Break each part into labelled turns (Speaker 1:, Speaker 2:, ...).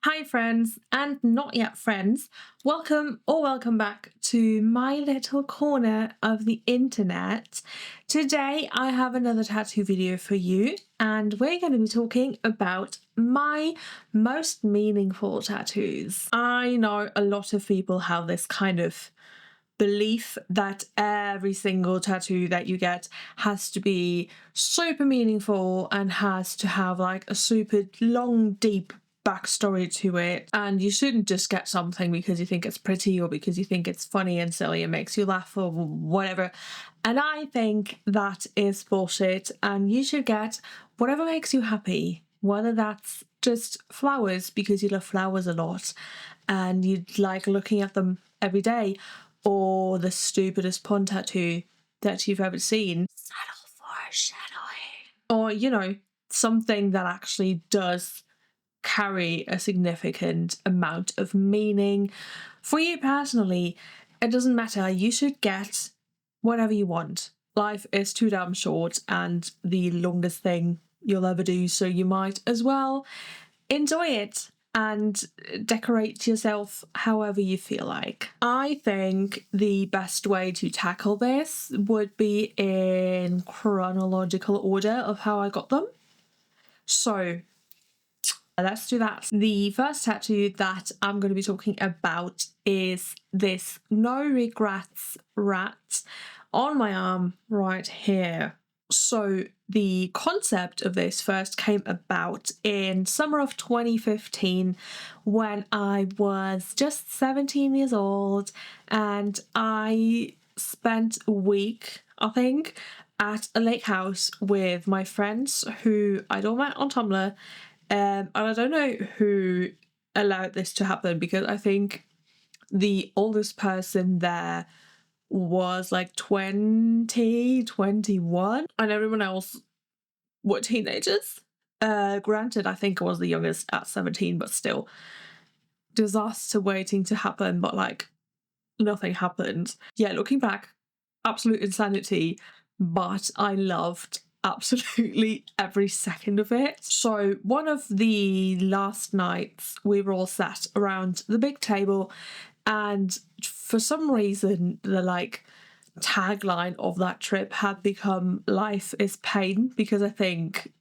Speaker 1: Hi friends and not yet friends, welcome back to my little corner of the internet. Today I have another tattoo video for you and we're going to be talking about my most meaningful tattoos. I know a lot of people have this kind of belief that every single tattoo that you get has to be super meaningful and has to have like a super long, deep backstory to it, and you shouldn't just get something because you think it's pretty or because you think it's funny and silly and makes you laugh or whatever. And I think that is bullshit, and you should get whatever makes you happy, whether that's just flowers because you love flowers a lot and you like looking at them every day, or the stupidest pond tattoo that you've ever seen, subtle foreshadowing, or something that actually does carry a significant amount of meaning for you personally. It doesn't matter, you should get whatever you want. Life is too damn short and the longest thing you'll ever do, so you might as well enjoy it and decorate yourself however you feel like. I think the best way to tackle this would be in chronological order of how I got them. So let's do that. The first tattoo that I'm going to be talking about is this No Regrats rat on my arm right here. So the concept of this first came about in summer of 2015 when I was just 17 years old, and I spent a week, I think, at a lake house with my friends who I'd all met on Tumblr. And I don't know who allowed this to happen, because I think the oldest person there was like 20, 21, and everyone else were teenagers. Granted, I think I was the youngest at 17, but still, disaster waiting to happen, but like nothing happened. Yeah, looking back, absolute insanity, but I loved absolutely every second of it. So one of the last nights we were all sat around the big table, and for some reason the like tagline of that trip had become "Life is pain," because I think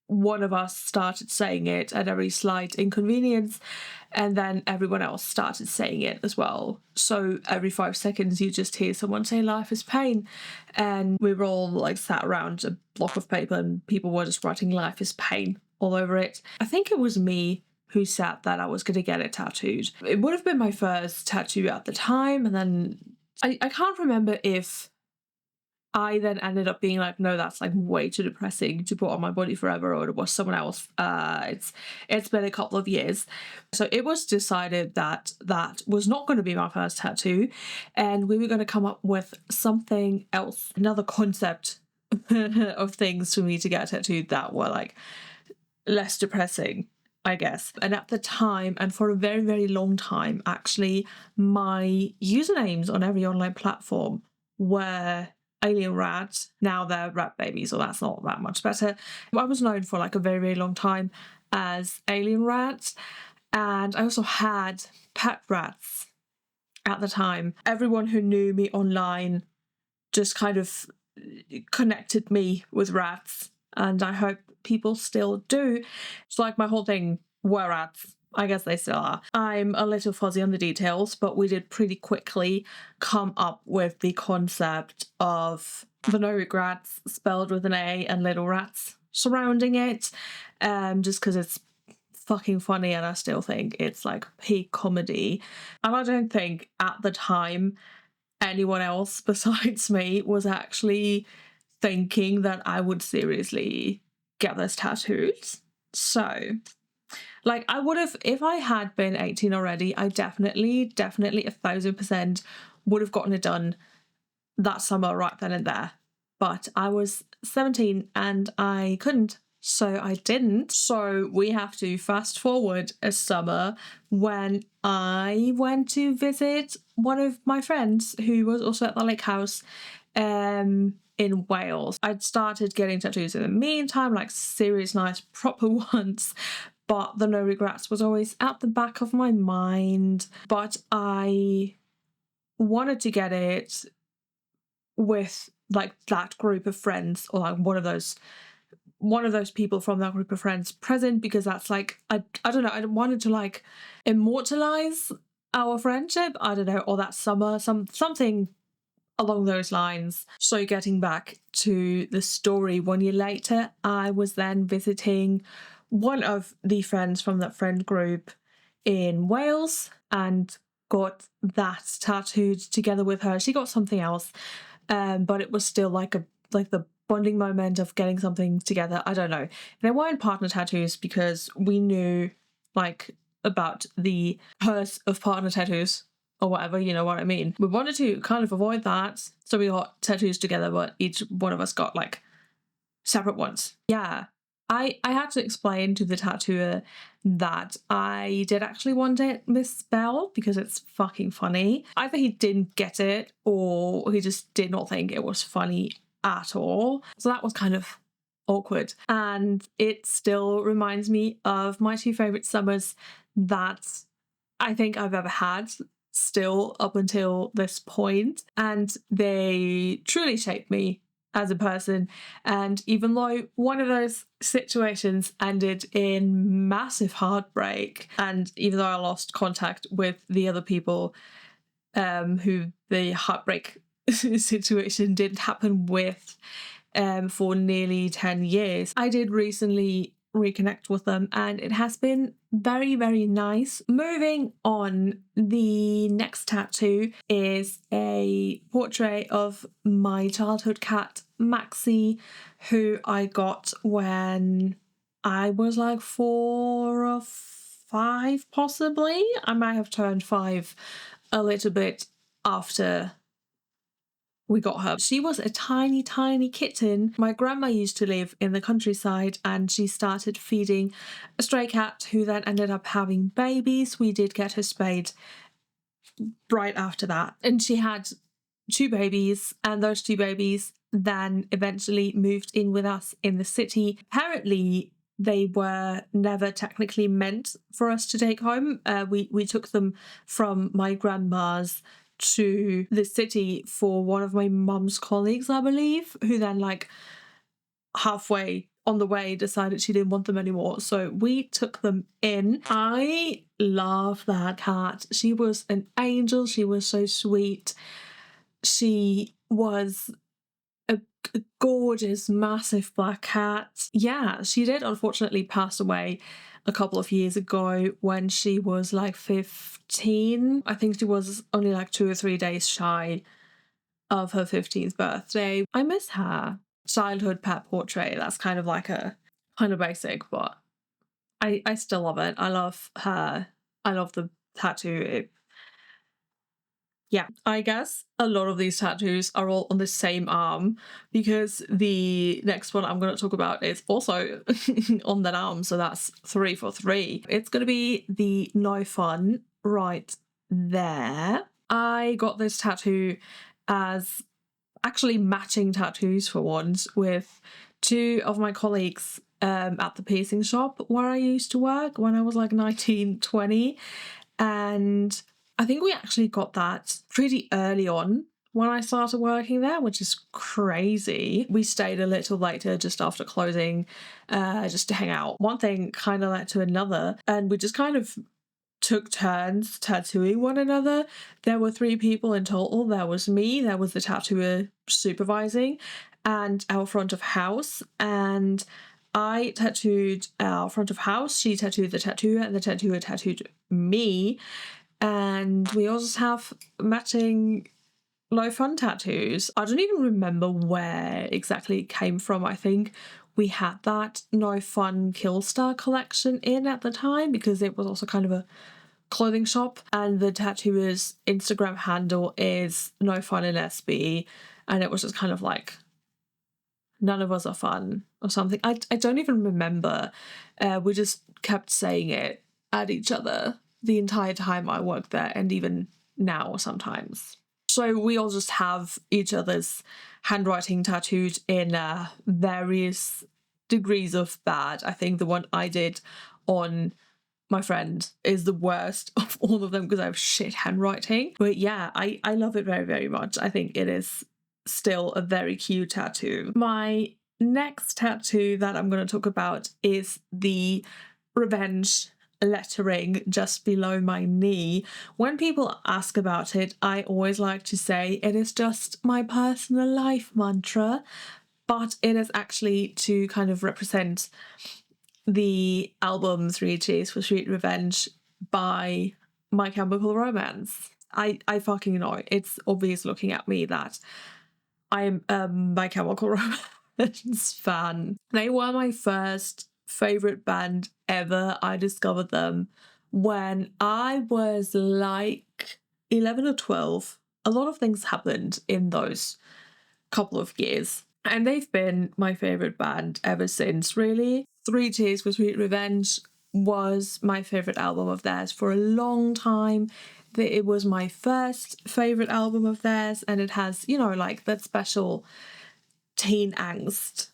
Speaker 1: one of us started saying it at every slight inconvenience, and then everyone else started saying it as well. So every 5 seconds you just hear someone say "life is pain," and we were all like sat around a block of paper and people were just writing "life is pain" all over it. I think it was me who said that I was going to get it tattooed. It would have been my first tattoo at the time, and then I can't remember if I then ended up being like, no, that's like way too depressing to put on my body forever, or it was someone else. It's been a couple of years. So it was decided that that was not going to be my first tattoo, and we were going to come up with something else, another concept of things for me to get tattooed that were like less depressing, I guess. And at the time, and for a very, very long time, actually, my usernames on every online platform were Alien Rat. Now they're Rat Baby, so that's not that much better. I was known for like a very, very long time as Alien Rat, and I also had pet rats at the time. Everyone who knew me online just kind of connected me with rats, and I hope people still do. It's like my whole thing were rats. I guess they still are. I'm a little fuzzy on the details, but we did pretty quickly come up with the concept of the No Regrats spelled with an A and little rats surrounding it, just because it's fucking funny, and I still think it's like peak comedy. And I don't think at the time anyone else besides me was actually thinking that I would seriously get this tattooed. So like, I would have, if I had been 18 already, I definitely 1000% would have gotten it done that summer right then and there. But I was 17 and I couldn't, so I didn't. So we have to fast forward a summer when I went to visit one of my friends who was also at the lake house in Wales. I'd started getting tattoos in the meantime, like serious, nice, proper ones. but the no regrets was always at the back of my mind. But I wanted to get it with like that group of friends, or like one of those people from that group of friends present, because that's like, I don't know, I wanted to like immortalize our friendship, I don't know, or that summer, something along those lines. So getting back to the story, 1 year later, I was then visiting one of the friends from that friend group in Wales and got that tattooed together with her. She got something else, but it was still like the bonding moment of getting something together. I don't know. They weren't partner tattoos because we knew like about the curse of partner tattoos or whatever, you know what I mean. We wanted to kind of avoid that, so we got tattoos together, but each one of us got like separate ones. Yeah. I had to explain to the tattooer that I did actually want it misspelled because it's fucking funny. Either he didn't get it or he just did not think it was funny at all. So that was kind of awkward. And it still reminds me of my two favourite summers that I think I've ever had, still up until this point. And they truly shaped me as a person. And even though one of those situations ended in massive heartbreak, and even though I lost contact with the other people who the heartbreak situation didn't happen with for nearly 10 years, I did recently reconnect with them, and it has been very, very nice. Moving on, the next tattoo is a portrait of my childhood cat Maxi, who I got when I was like 4 or 5 possibly. I might have turned 5 a little bit after we got her. She was a tiny, tiny kitten. My grandma used to live in the countryside, and she started feeding a stray cat who then ended up having babies. We did get her spayed right after that. And she had 2 babies, and those 2 babies then eventually moved in with us in the city. Apparently, they were never technically meant for us to take home. We took them from my grandma's to the city for one of my mum's colleagues, I believe, who then like halfway on the way decided she didn't want them anymore, so we took them in. I love that cat. She was an angel. She was so sweet. She was a gorgeous, massive black cat. Yeah, she did unfortunately pass away a couple of years ago when she was like 15. I think she was only like 2 or 3 days shy of her 15th birthday. I miss her. Childhood pet portrait, that's kind of like a kind of basic, but I still love it. I love her. I love the tattoo. Yeah, I guess a lot of these tattoos are all on the same arm, because the next one I'm going to talk about is also on that arm, so that's 3 for 3. It's going to be the No Fun right there. I got this tattoo as actually matching tattoos for once with 2 of my colleagues at the piercing shop where I used to work when I was like 19, 20, and I think we actually got that pretty early on when I started working there, which is crazy. We stayed a little later just after closing, just to hang out. One thing kind of led to another, and we just kind of took turns tattooing one another. There were 3 people in total. There was me, there was the tattooer supervising, and our front of house. And I tattooed our front of house, she tattooed the tattooer, and the tattooer tattooed me. And we also have matching No Fun tattoos. I don't even remember where exactly it came from. I think we had that No Fun Killstar collection in at the time, because it was also kind of a clothing shop, and the tattooer's Instagram handle is No Fun in SB, and it was just kind of like none of us are fun or something. I don't even remember. We just kept saying it at each other the entire time I worked there, and even now sometimes. So we all just have each other's handwriting tattooed in various degrees of bad. I think the one I did on my friend is the worst of all of them because I have shit handwriting. But yeah, I love it very, very much. I think it is still a very cute tattoo. My next tattoo that I'm going to talk about is the revenge lettering just below my knee. When people ask about it, I always like to say it is just my personal life mantra, but it is actually to kind of represent the album 3 Cheers for Sweet Revenge by My Chemical Romance. I fucking know. It's obvious looking at me that I am a My Chemical Romance fan. They were my first favourite band ever. I discovered them when I was like 11 or 12. A lot of things happened in those couple of years. And they've been my favourite band ever since, really. 3 Cheers for Sweet Revenge was my favourite album of theirs for a long time. It was my first favourite album of theirs, and it has, you know, like that special teen angst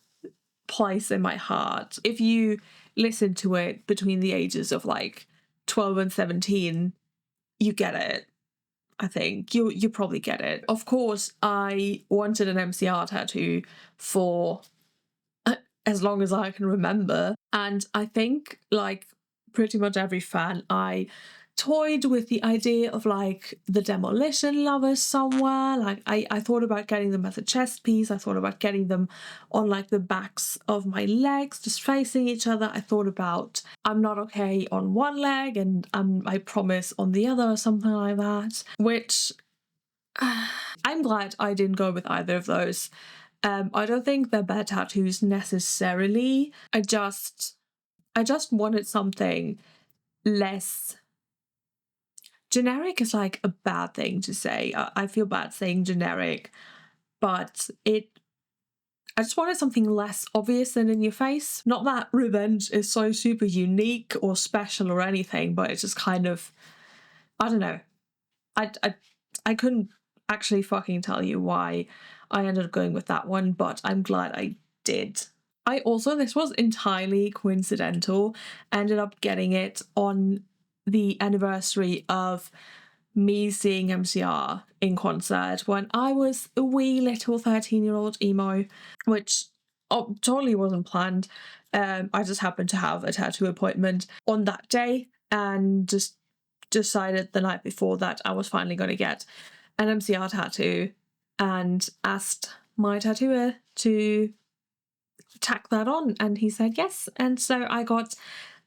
Speaker 1: place in my heart. If you listen to it between the ages of like 12 and 17, you get it. I think you probably get it. Of course, I wanted an MCR tattoo for as long as I can remember, and I think like pretty much every fan, I toyed with the idea of like the Demolition Lovers somewhere. Like I thought about getting them as a chest piece. I thought about getting them on like the backs of my legs, just facing each other. I thought about I'm Not Okay on one leg and I Promise on the other, or something like that, which I'm glad I didn't go with either of those. I don't think they're bad tattoos necessarily. I just wanted something less generic. Is like a bad thing to say. I feel bad saying generic, but I just wanted something less obvious than in your face. Not that revenge is so super unique or special or anything, but it's just kind of, I don't know. I couldn't actually fucking tell you why I ended up going with that one, but I'm glad I did. I also, this was entirely coincidental, ended up getting it on the anniversary of me seeing MCR in concert when I was a wee little 13-year-old emo, which totally wasn't planned. I just happened to have a tattoo appointment on that day and just decided the night before that I was finally going to get an MCR tattoo and asked my tattooer to tack that on, and he said yes, and so I got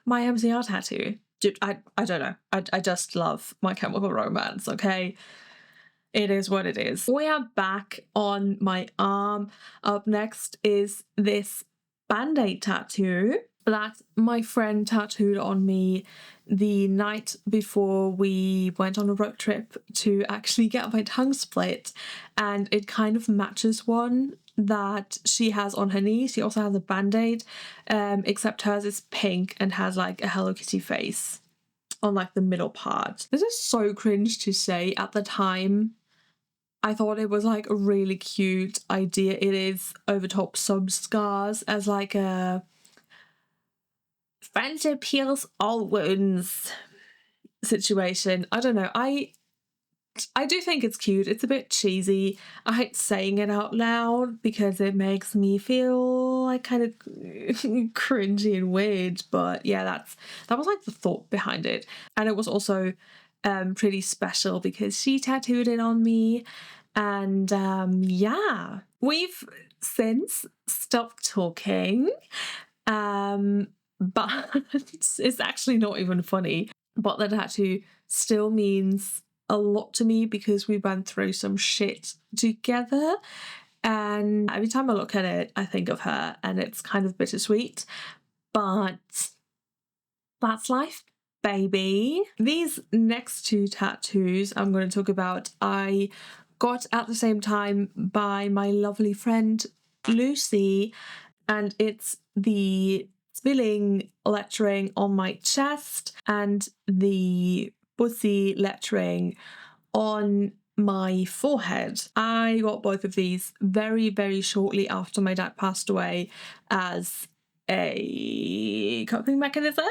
Speaker 1: my MCR tattoo. I don't know. I just love My Chemical Romance, okay? It is what it is. We are back on my arm. Up next is this Band-Aid tattoo that my friend tattooed on me the night before we went on a road trip to actually get my tongue split, and it kind of matches one that she has on her knee. She also has a Band-Aid, except hers is pink and has like a Hello Kitty face on like the middle part. This is so cringe to say. At the time, I thought it was like a really cute idea. It is over top sub scars as like a friendship heals all wounds situation. I don't know. I do think it's cute. It's a bit cheesy. I hate saying it out loud because it makes me feel like kind of cringy and weird. But yeah, that was like the thought behind it. And it was also pretty special because she tattooed it on me. And yeah, we've since stopped talking. But it's actually not even funny. But the tattoo still means a lot to me because we went through some shit together, and every time I look at it I think of her, and it's kind of bittersweet, but that's life, baby. These next two tattoos I'm going to talk about I got at the same time by my lovely friend Lucy, and it's the Zwilling lettering on my chest and the Bussi lettering on my forehead. I got both of these very, very shortly after my dad passed away as a coping mechanism.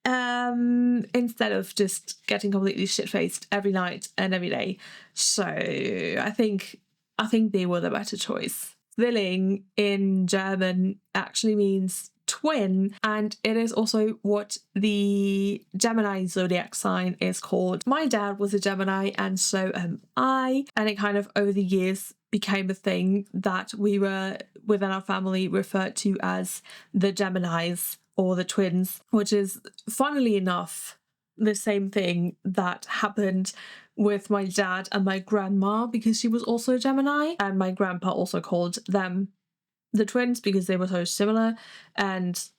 Speaker 1: instead of just getting completely shit-faced every night and every day. So I think they were the better choice. Zwilling in German actually means twin, and it is also what the Gemini zodiac sign is called. My dad was a Gemini and so am I, and it kind of over the years became a thing that we were within our family referred to as the Geminis or the twins, which is funnily enough the same thing that happened with my dad and my grandma, because she was also a Gemini, and my grandpa also called them the twins because they were so similar, and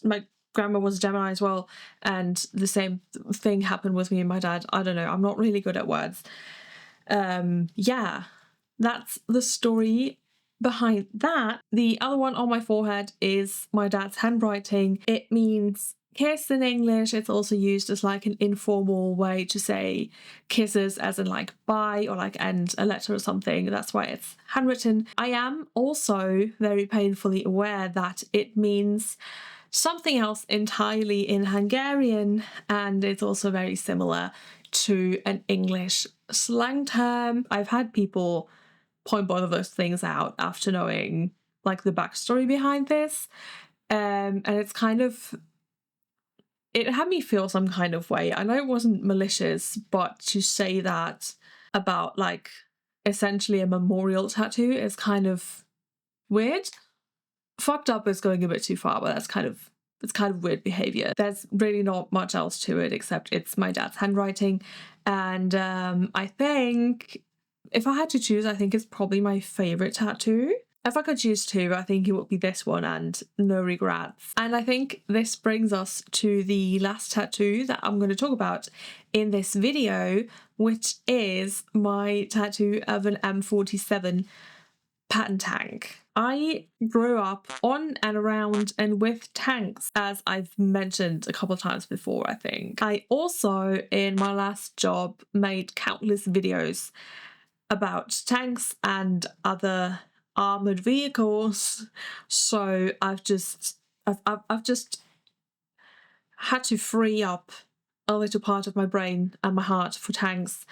Speaker 1: my grandma was a Gemini as well, and the same thing happened with me and my dad. I don't know, I'm not really good at words. Yeah, that's the story behind that. The other one on my forehead is my dad's handwriting. It means kiss in English. It's also used as like an informal way to say kisses, as in like bye or like end a letter or something. That's why it's handwritten. I am also very painfully aware that it means something else entirely in Hungarian, and it's also very similar to an English slang term. I've had people point both of those things out after knowing like the backstory behind this, and it's kind of, it had me feel some kind of way. I know it wasn't malicious, but to say that about like essentially a memorial tattoo is kind of weird. Fucked up is going a bit too far, but it's kind of weird behavior. There's really not much else to it except it's my dad's handwriting, and I think if I had to choose, I think it's probably my favorite tattoo. If I could choose two, I think it would be this one and No Regrats. And I think this brings us to the last tattoo that I'm going to talk about in this video, which is my tattoo of an M47 Patton Tank. I grew up on and around and with tanks, as I've mentioned a couple of times before, I think. I also, in my last job, made countless videos about tanks and other armored vehicles, so I've just had to free up a little part of my brain and my heart for tanks,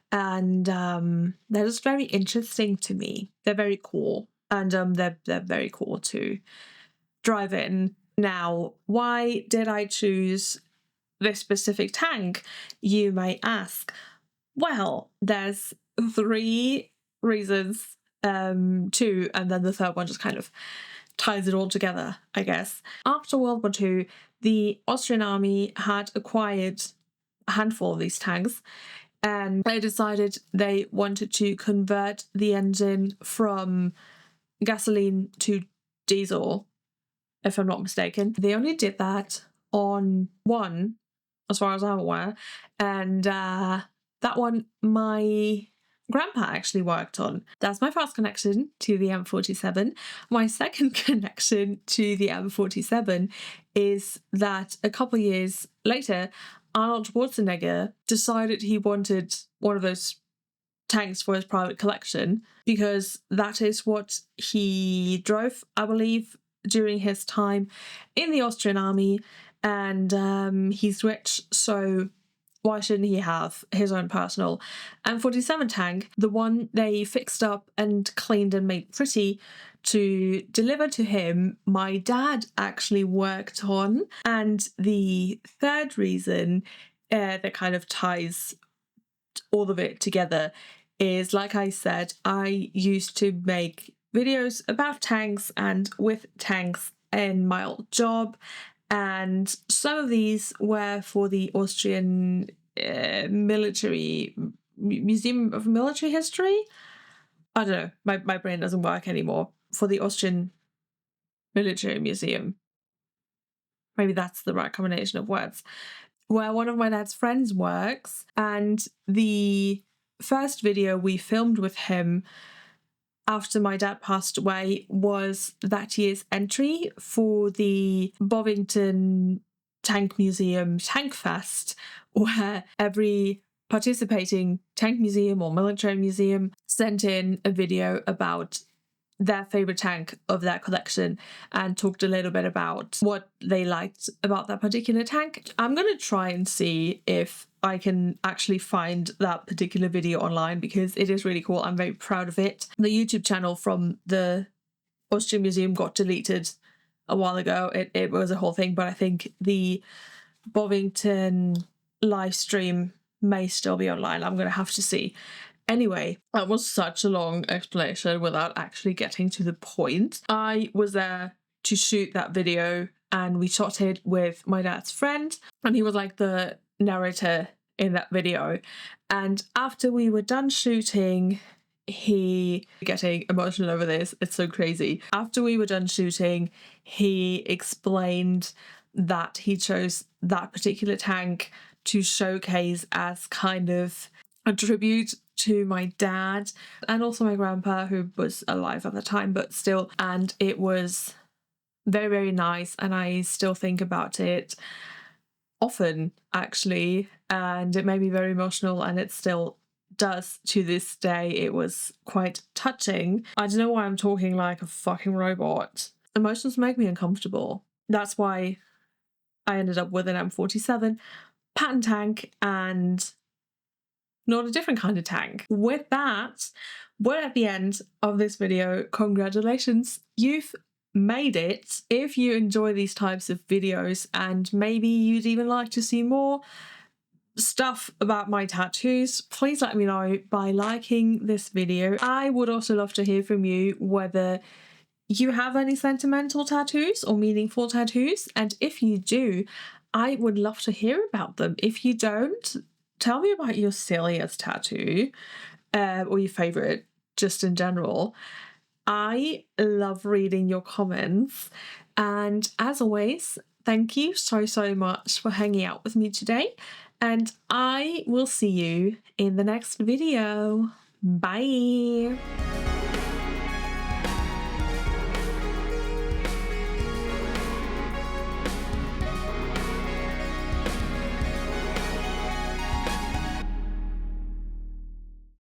Speaker 1: and they're just very interesting to me. They're very cool, and they're very cool to drive in. Now, why did I choose this specific tank, you may ask? Well, there's 3 reasons, 2, and then the third one just kind of ties it all together, I guess. After World War II, the Austrian army had acquired a handful of these tanks, and they decided they wanted to convert the engine from gasoline to diesel, if I'm not mistaken. They only did that on one, as far as I'm aware, and that one my grandpa actually worked on. That's my first connection to the M47. My second connection to the M47 is that a couple of years later, Arnold Schwarzenegger decided he wanted one of those tanks for his private collection, because that is what he drove, I believe, during his time in the Austrian army, and he's rich, so why shouldn't he have his own personal M47 tank, the one they fixed up and cleaned and made pretty to deliver to him, my dad actually worked on. And the third reason that kind of ties all of it together is, like I said, I used to make videos about tanks and with tanks in my old job, and some of these were for the Austrian military Museum of Military History. I don't know, my brain doesn't work anymore. For the Austrian Military Museum, maybe that's the right combination of words, where one of my dad's friends works, and the first video we filmed with him after my dad passed away was that year's entry for the Bovington Tank Museum Tank Fest, where every participating tank museum or military museum sent in a video about their favorite tank of their collection and talked a little bit about what they liked about that particular tank. I'm going to try and see if I can actually find that particular video online because it is really cool. I'm very proud of it. The YouTube channel from the Austrian Museum got deleted a while ago. It was a whole thing, but I think the Bovington live stream may still be online. I'm going to have to see. Anyway, that was such a long explanation without actually getting to the point. I was there to shoot that video and we shot it with my dad's friend, and he was like the narrator in that video. And after we were done shooting, he getting emotional over this, it's so crazy. After we were done shooting, he explained that he chose that particular tank to showcase as kind of a tribute to my dad and also my grandpa, who was alive at the time, but still. And it was very, very nice, and I still think about it often, actually, and it made me very emotional, and it still does to this day. It was quite touching. I don't know why I'm talking like a fucking robot. Emotions make me uncomfortable. That's why I ended up with an M47 Patton Tank and not a different kind of tank. With that, we're at the end of this video. Congratulations, you've made it. If you enjoy these types of videos and maybe you'd even like to see more stuff about my tattoos, please let me know by liking this video. I would also love to hear from you whether you have any sentimental tattoos or meaningful tattoos, and if you do, I would love to hear about them. If you don't, tell me about your silliest tattoo or your favourite, just in general. I love reading your comments, and as always, thank you so much for hanging out with me today, and I will see you in the next video. Bye!